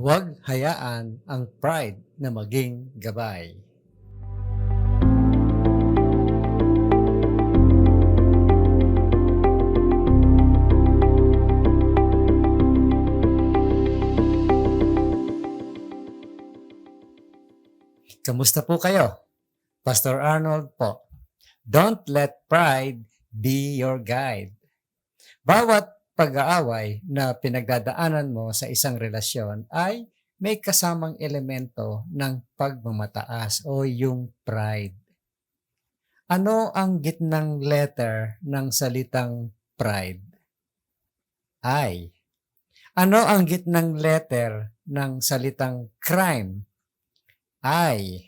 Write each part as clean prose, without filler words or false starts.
Huwag hayaan ang pride na maging gabay. Kamusta po kayo? Pastor Arnold po. Don't let pride be your guide. Bawat pag-aaway na pinagdadaanan mo sa isang relasyon ay may kasamang elemento ng pagmamataas o yung pride. Ano ang gitnang letter ng salitang pride? I. Ano ang gitnang letter ng salitang crime? I.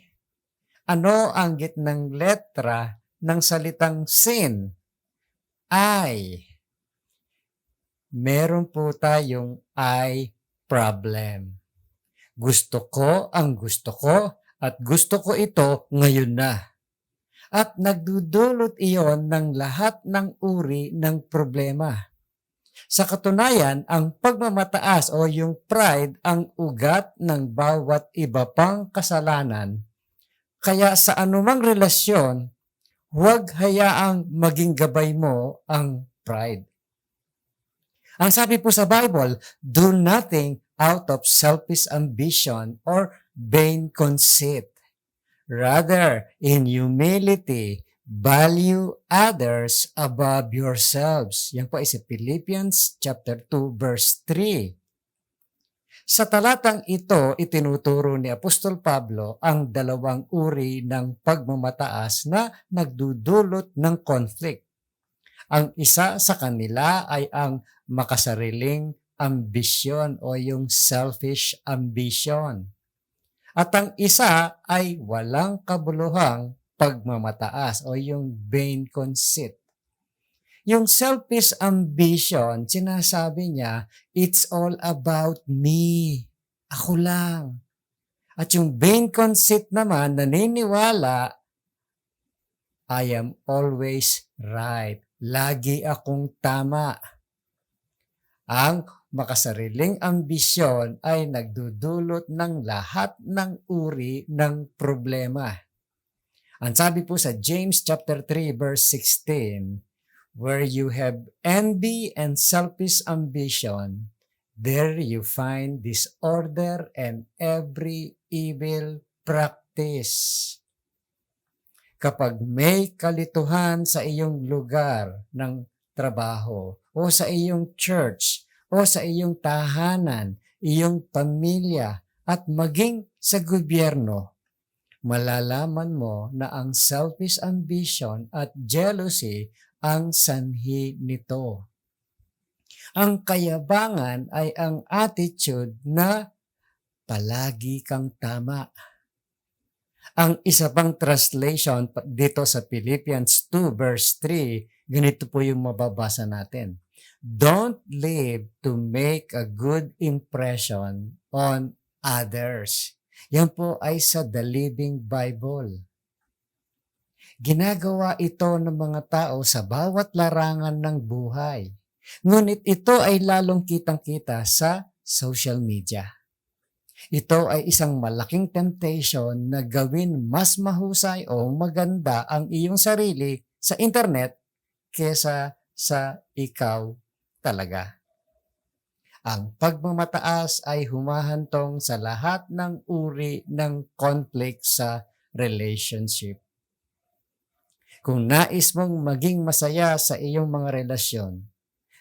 Ano ang gitnang letra ng salitang sin? I. Meron po tayong I problem. Gusto ko ang gusto ko at gusto ko ito ngayon na. At nagdudulot iyon ng lahat ng uri ng problema. Sa katunayan, ang pagmamataas o yung pride ang ugat ng bawat iba pang kasalanan. Kaya sa anumang relasyon, huwag hayaang maging gabay mo ang pride. Ang sabi po sa Bible, do nothing out of selfish ambition or vain conceit. Rather, in humility, value others above yourselves. Yan po ay sa Philippians chapter 2 verse 3. Sa talatang ito, itinuturo ni Apostol Pablo ang dalawang uri ng pagmamataas na nagdudulot ng conflict. Ang isa sa kanila ay ang makasariling ambisyon o yung selfish ambition. At ang isa ay walang kabuluhang pagmamataas o yung vain conceit. Yung selfish ambition, sinasabi niya, it's all about me. Ako lang. At yung vain conceit naman, naniniwala, I am always right. Lagi akong tama. Ang makasariling ambisyon ay nagdudulot ng lahat ng uri ng problema. Ang sabi po sa James chapter 3 verse 16, where you have envy and selfish ambition, there you find disorder and every evil practice. Kapag may kalituhan sa iyong lugar ng trabaho o sa iyong church o sa iyong tahanan, iyong pamilya at maging sa gobyerno, malalaman mo na ang selfish ambition at jealousy ang sanhi nito. Ang kayabangan ay ang attitude na palagi kang tama. Ang isa pang translation dito sa Philippians 2 verse 3, ganito po yung mababasa natin. Don't live to make a good impression on others. Yan po ay sa The Living Bible. Ginagawa ito ng mga tao sa bawat larangan ng buhay. Ngunit ito ay lalong kitang-kita sa social media. Ito ay isang malaking temptation na gawin mas mahusay o maganda ang iyong sarili sa internet kesa sa ikaw talaga. Ang pagmamataas ay humahantong sa lahat ng uri ng conflict sa relationship. Kung nais mong maging masaya sa iyong mga relasyon,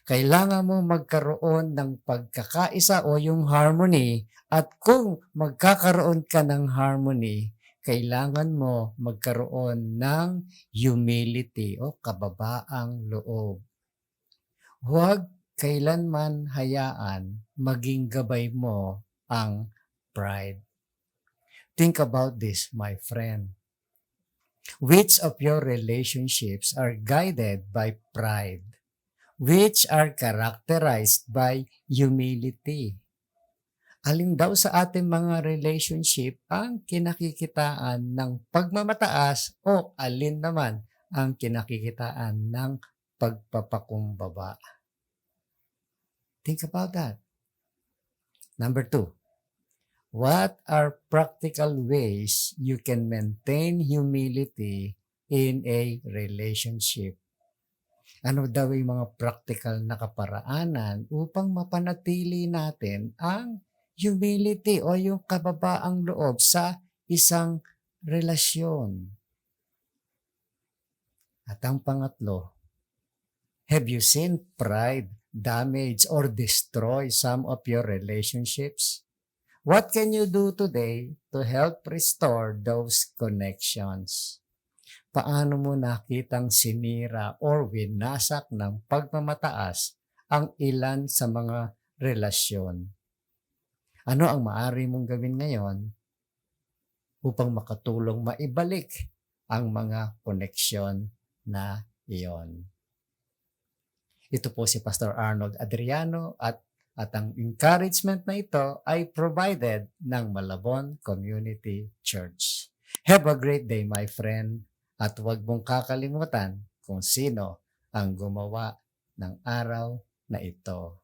kailangan mo magkaroon ng pagkakaisa o yung harmony, at kung magkakaroon ka ng harmony, kailangan mo magkaroon ng humility o kababaang loob. Huwag kailanman hayaan maging gabay mo ang pride. Think about this, my friend. Which of your relationships are guided by pride? Which are characterized by humility? Alin daw sa ating mga relationship ang kinakikitaan ng pagmamataas o alin naman ang kinakikitaan ng pagpapakumbaba? Think about that. Number 2, What are practical ways you can maintain humility in a relationship? Ano daw yung mga practical na kaparaanan upang mapanatili natin ang humility o yung kababaang loob sa isang relasyon? At ang pangatlo, have you seen pride damage or destroy some of your relationships? What can you do today to help restore those connections? Paano mo nakitang sinira or winasak ng pagmamataas ang ilan sa mga relasyon? Ano ang maaari mong gawin ngayon upang makatulong maibalik ang mga koneksyon na iyon? Ito po si Pastor Arnold Adriano at ang encouragement na ito ay provided ng Malabon Community Church. Have a great day, my friend, at huwag mong kakalimutan kung sino ang gumawa ng araw na ito.